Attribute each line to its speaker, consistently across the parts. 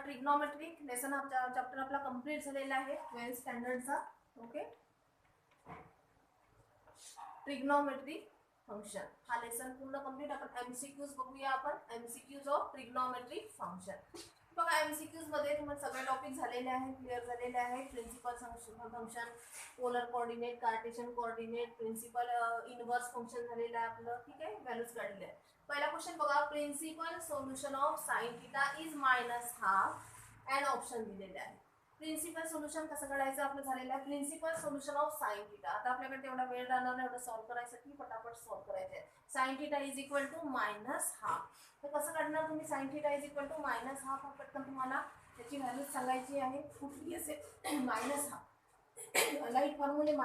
Speaker 1: Trigonometric lesson chapter आपला complete झालेला आहे 12th स्टँडर्डचा. ओके, ट्रिग्नोमेट्रिक फंक्शन हा लेसन पूर्ण कंप्लीट. आपण एमसीक्यूज बघूया. आपण एमसीक्यूज ऑफ ट्रिग्नोमेट्रिक फंक्शन बघा. एमसीक्यूज मध्ये तुम्हाला सगळे टॉपिक झालेले आहेत, क्लिअर झालेले आहेत. Principal function, polar coordinate, cartesian coordinate, principal inverse function झालेलं आहे आपलं. ठीक आहे, व्हॅल्यूज काढलेले आहेत. पहिला क्वेश्चन बघा. Principal solution of sine theta is -12 and option दिलेले आहे. प्रिन्सिपल सोल्युशन कसं काढायचं आपलं झालेलं आहे. Principal solution of sine theta. आता आपल्याकडे तेवढा वेळ राहणार नाही एवढं सॉल्व्ह करायसाठी, पटापट सॉल्व्ह करायचं आहे. Sine theta is equal to -12. तर कसं काढणार तुम्ही sine theta is equal to -12. पटकन तुम्हाला त्याची व्हॅल्यू सांगायची आहे. कुठली असेल -12. लाईट फॉर्म्युले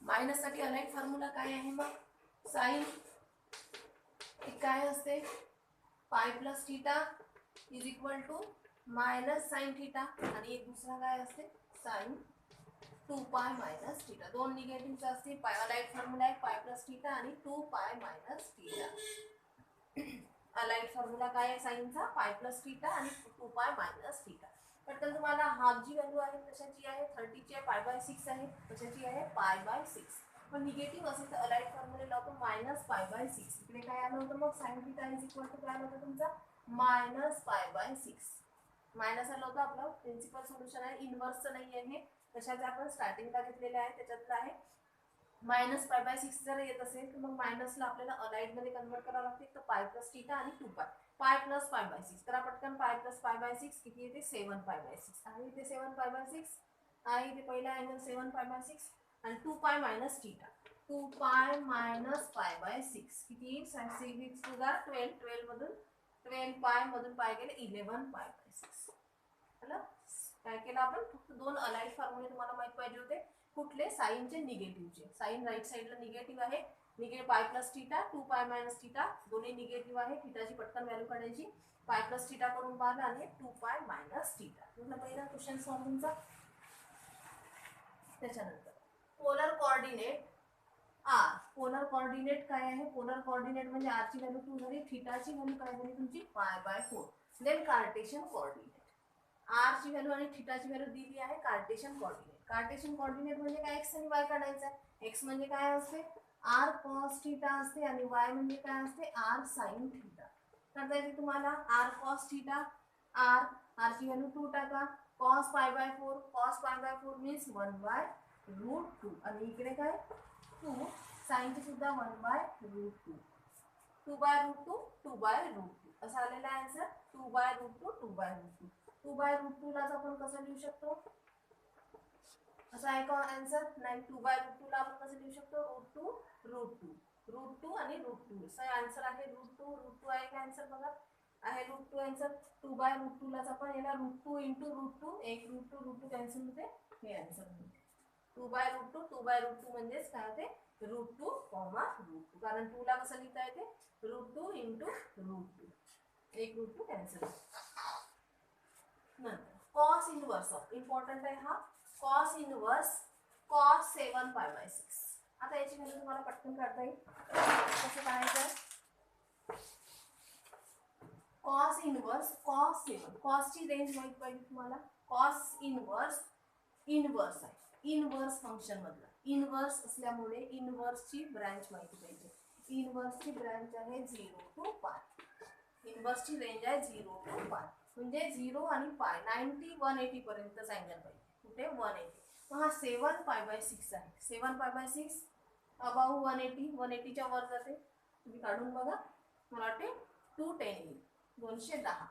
Speaker 1: मायनससाठी अलाइट फॉर्म्युला काय आहे मग. साइन काय असते, pi plus theta is equal to minus sine theta, आणि एक दुसरा काय असते साइन 2 पाय मायनस थिटा. दोन निगेटिव्ह असते. अलाइट फॉर्म्युला आहे पाय प्लस थिटा आणि 2 पाय मायनस थिटा. अलाइट फॉर्म्युला काय आहे साइनचा, पाय प्लस थिटा आणि 2 पाय मायनस थिटा. पटकन तुम्हाला हाफ जी व्हॅल्यू आहे कशाची आहे, 30 ची आहे, पाय/6 आहे. कशाची आहे, पाय/6. पण निगेटिव्ह असेल तर अलाइट फॉर्म्युला लावतो -पाय/6. इकडे काय आलं होतं मग, sine theta is equal to काय होतं तुमचा -पाय/6. मायनस आलं होतं. आपलं प्रिन्सिपल सोल्युशन आहे, इनवर्सचं नाही आहे. कशाचं आपण स्टार्टिंगला घेतलेलं आहे त्याच्यातलं आहे. -पाय/6 जर येत असेल तर मग मायनसला आपल्याला अलाइट मध्ये कन्वर्ट करावं लागते. तर पाय प्लस थिटा आणि 2 पाय. पाय प्लस पाय/6. तर पटकन पाय प्लस पाय/6 किती येते, 7 पाय/6 आहे. इथे 7 पाय/6 आहे. इथे पहिला अँगल 7 पाय/6 आणि 2 pi minus theta. 2 pi minus पाय/6 किती, 6 टू द 12. 12 पाय मधून पाय गेले 11 पाय/6. काय केलं आपण, फक्त दोन अलाइट फॉर्म्युले तुम्हाला माहित पाहिजे होते. कुठले, साइनचे, निगेटिव्हचे. साइन राईट साइडला निगेटिव्ह आहे. पाय plus theta, 2 pi minus theta दोन्ही निगेटिव्ह आहे. थिटाची पटकन व्हॅल्यू काढायची. पाय प्लस थिटा करून पाहिलं आणि 2 पाय मायनस थिटा. तुमचा पहिला क्वेश्चन सॉल्व्ह तुमचा. त्याच्यानंतर polar coordinate R. Polar coordinate काय आहे, पोलर कोऑर्डिनेट म्हणजे आर ची व्हॅल्यू 2 झाली, थिटाची व्हॅल्यू काय झाली तुमची, पाय/4. Then Cartesian coordinate. आर ची व्हॅल्यू आणि थिटाची व्हॅल्यू दिली आहे कार्टेशियन कोऑर्डिनेट. कार्टेशियन कोऑर्डिनेट म्हणजे काय, एक्स आणि वाय काढायचा आहे. एक्स म्हणजे काय असते, आर कॉस थिटा असते, आणि वाय म्हणजे काय असते, आर साइन थिटा. करता येते तुम्हाला. आर कॉस थिटा, आर ची व्हॅल्यू 2 टाका. कॉस पाय/4, कॉस पाय/4 मीन्स 1/√2. आणि इकडे काय 2, साइनची सुद्धा 1/√2. 2/√2, 2/√2 असा आलेला आन्सर. 2/√2, 2/√2. 2/√2 लाच आपण कसं लिहू शकतो, असा आहे का आन्सर, नाही. 2/√2 ला आपण कसं लिहू शकतो, √2 आणि √2 असा आन्सर आहे. √2 आहे का आन्सर, बघा आहे √2 आन्सर. 2/√2 लाच आपण याला √2 इंटू √2, एक √2 कॅन्सल होते, हे आन्सर होते. 2/√2, 2/√2 म्हणजेच काय होते, √2, √2. कारण 2 ला कसं लिहिता येते, √2 इंटू √2, एक √2 कॅन्सल. नंतर कॉस इनवर्स ऑफ, इम्पॉर्टंट आहे हा. Cos inverse cos 7 पाय/6. आता याची व्हॅल्यू तुम्हाला पटकन काढता येईल. कसं काढायचं, कॉस इनवर्स कॉस 7. कॉसची रेंज माहित पाहिजे तुम्हाला. कॉस इनवर्स इनवर्स आहे, इनवर्स फंक्शन मधला. इनवर्स असल्यामुळे इनवर्सची ब्रँच माहिती पाहिजे. इनवर्सची ब्रँच आहे 0 to पाय. इनवर्सची रेंज आहे 0 to पाय, म्हणजे 0 आणि पाय 90 180 पर्यंत अँगल पाहिजे. कुठे 180. मग हा 7 पाय/6 आहे. 7 पाय/6 अबाऊ 180, 180च्या वर जाते. तुम्ही काढून बघा. मला वाटते 210 येईल, 210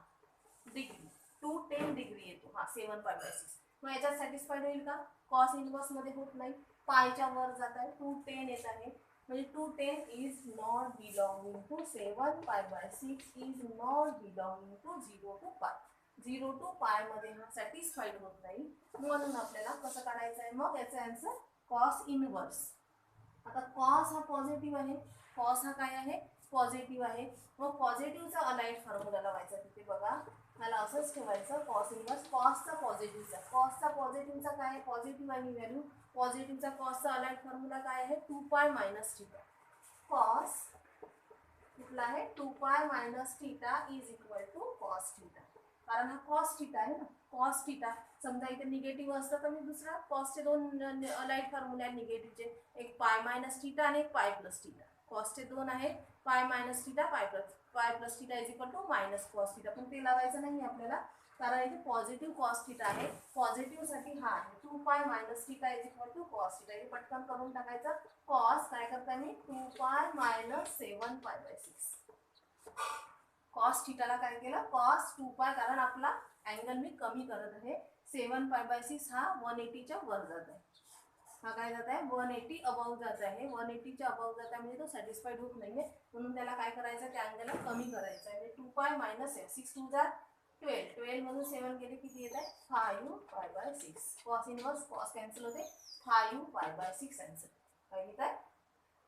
Speaker 1: डिग्री, 210 डिग्री येतो हा 7 पाय/6. मग याच्यात सॅटिस्फाईड होईल का, कॉस इनवर्स मध्ये होत नाही, पायच्या वर जात आहे, 210 येत आहे. म्हणजे 210 इज नॉट बिलॉंगिंग टू 7 पाय/6 is not belonging to 0 to पाय. 0 to पाय मध्ये हा सॅटिस्फाईड होत नाही. म्हणून आपल्याला कसं काढायचं आहे मग याचा आन्सर, कॉस इनवर्स. आता कॉस हा पॉझिटिव्ह आहे, कॉस हा काय आहे, पॉझिटिव्ह आहे. मग पॉझिटिव्हचा अलाइट फॉर्म्युला लावायचा तिथे बघा. मला असंच ठेवायचं, कॉस इनवर्स कॉसचा पॉझिटिव्हचा. कॉसचा पॉझिटिव्हचा काय आहे, पॉझिटिव्ह आणि व्हॅल्यू. पॉझिटिव्हचा कॉसचा अलाइट फॉर्म्युला काय आहे, 2 पाय मायनस थिटा. कॉस कुठला आहे 2π minus theta is equal to cos theta, कारण हा कॉस थीटा आहे ना, कॉस थीटा. समजा इथे निगेटिव्ह असतं तर मी दुसरा कॉसचे दोन लाईट फॉर्म्युले आहेत निगेटिव्हचे, एक पाय मायनस थीटा आणि एक पाय प्लस थीटा. कॉसचे दोन आहेत, pi minus theta, pi plus theta is equal to minus cos theta. पण ते लावायचं नाही आपल्याला, कारण इथे पॉझिटिव्ह कॉस थीटा आहे. पॉझिटिव्ह साठी हा आहे 2π minus theta is equal to cos theta. हे पटकन करून टाकायचं. कॉस काय करता मी 2π मायनस 7π/6. कॉस थीटाला काय केलं, कॉस 2π, कारण आपला अँगल मी कमी करत आहे. 7π/6 हा 180च्या वर जात आहे. हा काय जात आहे 180 अबाव जात आहे. 180च्या अबाव जात आहे म्हणजे तो सॅटिस्फाईड होत नाहीये, म्हणून त्याला काय करायचं, त्या अँगलला कमी करायचं आहे. 2π मायनस 6 2 जा 12, 12 मधून 7 गेले किती येत आहे 5π/6. कॉस इनवर्स कॉस कॅन्सल होते, 5π/6 आन्सर. काय येत आहे,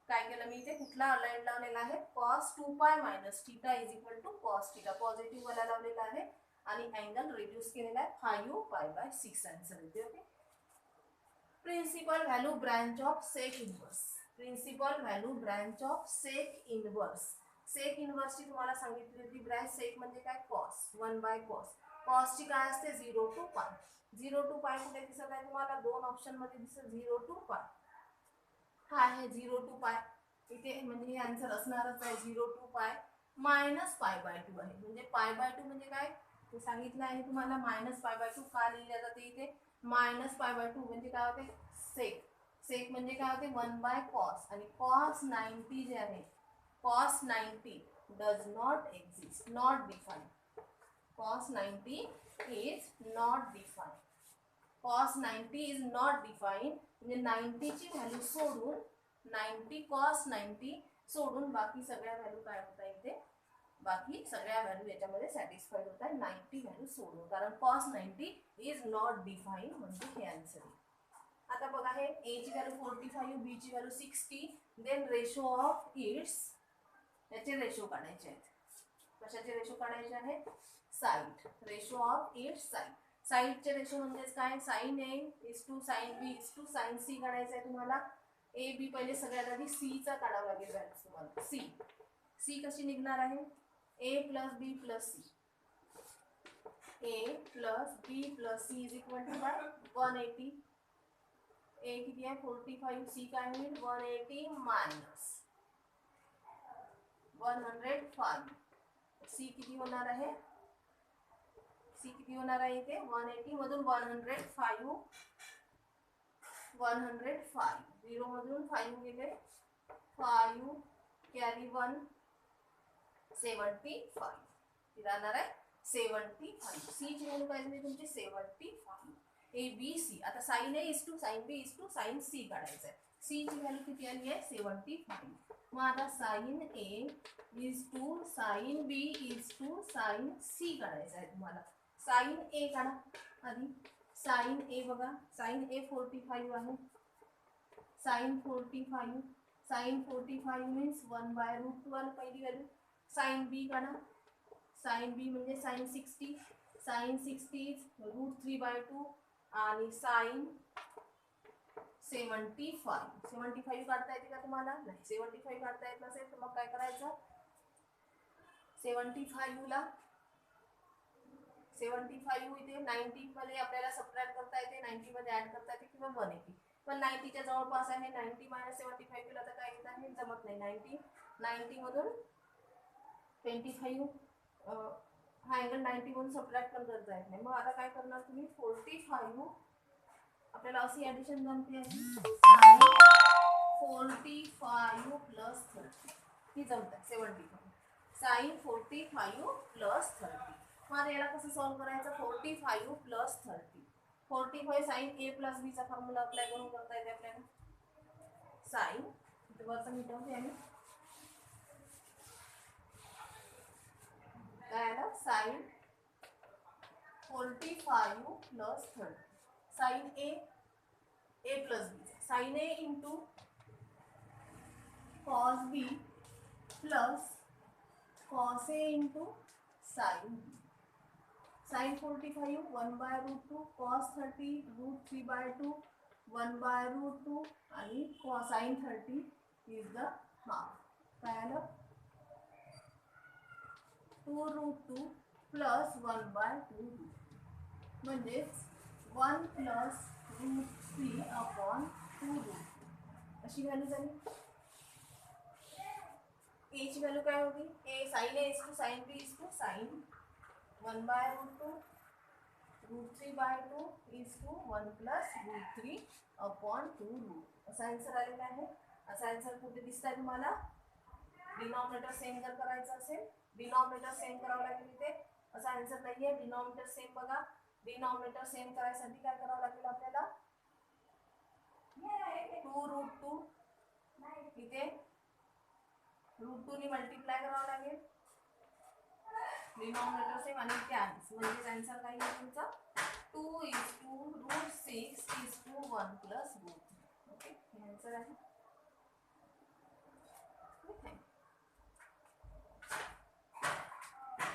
Speaker 1: काय केलं मी इथे कुठला लाईन लावलेला आहे, cos 2π minus theta is equal to cos theta. Positive वाला लावलेला आहे आणि अँगल रिड्यूस केलेला आहे 5π/6 आन्सर येते. Okay. Principal value branch of sec inverse. Principal value branch of sec inverse. Sec इनवर्सची तुम्हाला सांगितली होती ब्रँच. सेक म्हणजे काय, कॉस 1/cos. कॉसची काय असते 0 to π. 0 to π कुठे दिसत आहे तुम्हाला, दोन ऑप्शन मध्ये दिसत 0 to π. हा आहे 0 to π इथे, म्हणजे हे आन्सर असणारच आहे 0 to π मायनस π/2 आहे. म्हणजे π/2 म्हणजे काय ते सांगितलं आहे तुम्हाला. मायनस π/2 का लिहिलं जाते इथे, मायनस π/2 म्हणजे काय होते सेक. सेक म्हणजे काय होते 1/cos. आणि cos 90 जे आहे, cos 90 does not exist, not define. cos 90 is not define. cos 90 is not define म्हणजे 90 ची व्हॅल्यू सोडून, 90 cos 90 सोडून बाकी सगळ्या व्हॅल्यू काय होता इथे, बाकी सगळ्या व्हॅल्यू याच्यामध्ये सॅटिस्फाईड होत आहे 90 व्हॅल्यू सोडून, कारण cos 90 इज नॉट डिफाईन म्हणजे हे आन्सर आहे. आता बघा हे ए ची व्हॅल्यू 45, बी ची value 60, then ratio of its, याचे रेशो काढायचे आहेत. कशाचे रेशो काढायचे आहेत, side. Ratio of its side. साइडचे रेशो म्हणजेच काय, sine A is to sine B is to sine C काढायचं आहे तुम्हाला. ए बी पहिले सगळ्यात आधी सी चा काढावा लागेल व्हॅल्यू तुम्हाला. सी, सी कशी निघणार आहे, A plus B plus C. A plus B plus C is equal to काय 180. ए किती आहे 45, सी काय होईल 180 मायनस 105. सी किती होणार आहे, सी किती होणार आहे इथे 180 मधून 105, 105 0 मधून 5 गेले 5 कॅरी 1 75 राहणार आहे 75. सी ची व्हॅल्यू काय झाली तुमची 75. A B C. आता sine A is to sine B is to sine C काढायचं आहे. सी ची व्हॅल्यू किती आली आहे 75. मग आता sine A is to sine B is to sine C काढायचं आहे तुम्हाला. साइन ए काढा आधी. साइन ए बघा, साइन ए 45 आहे, साइन 45, साइन 45 मीन्स 1/√2 आलं पहिली व्हॅल्यू. साइन बी काढा, साइन बी म्हणजे साइन 60, साइन 60 इज √3/2 आणि साइन 75. 75 काढता येते का तुम्हाला, नाही 75 काढता येत नसेल तर मग काय करायचं, 75 ला 75 इथे 90 मध्ये आपल्याला सबट्रॅक्ट करता येते, 90 मध्ये ऍड करता येते किंवा 180. पण 90 च्या जवळपास आहे. 90 मायनस 75 केलं तर काय येत आहे, जमत नाही. 90 मधून 25 हा अँगल 90 मधून सबट्रॅक्ट पण करता येत नाही. मग आता काय करणार तुम्ही 45, आपल्याला अशी ऍडिशन जमते 45 प्लस 30 ही जमते 75. Sine 45 plus 30. मग याला कसं सॉल्व करायचं, 45 plus 30. 45 sine A plus B चा फॉर्म्युला अप्लाय करून करता येते आपल्याला. साइन वरचा मिटवते आम्ही, काय आलं sine 45 plus 30. Sine A plus B, sine A into cos B plus cos A into sine B. Sine 45 1/√2, cos 30 √3/2, 1/√2 आणि साइन 30 इज द हाफ. काय आलं 2√2 प्लस 1/2 म्हणजेच 1 प्लस √3/2 अशी व्हॅल्यू झाली. ए ची व्हॅल्यू काय होती? A sine A is to sine B is to sine 1/√2 √3/2 is to 1 plus √3/2 असा आन्सर आलेला आहे. असा आन्सर कुठे दिसतंय तुम्हाला? डिनॉमिनेटर सेम जर करायचं असेल, डिनॉमिनेटर सेम करावं लागेल इथे. असा आन्सर नाहीये. डिनॉमिनेटर सेम बघा, डिनॉमिनेटर सेम करायसाठी काय करावं लागेल आपल्याला? 2√2 इथे √2 ने मल्टिप्लाय करावं लागेल. डिनॉमिनेटर सेम आणि इथे आहे म्हणजे आन्सर काय येईल तुमचा? 2 is to √6 is to 1 plus √3. Okay, हे आन्सर आहे.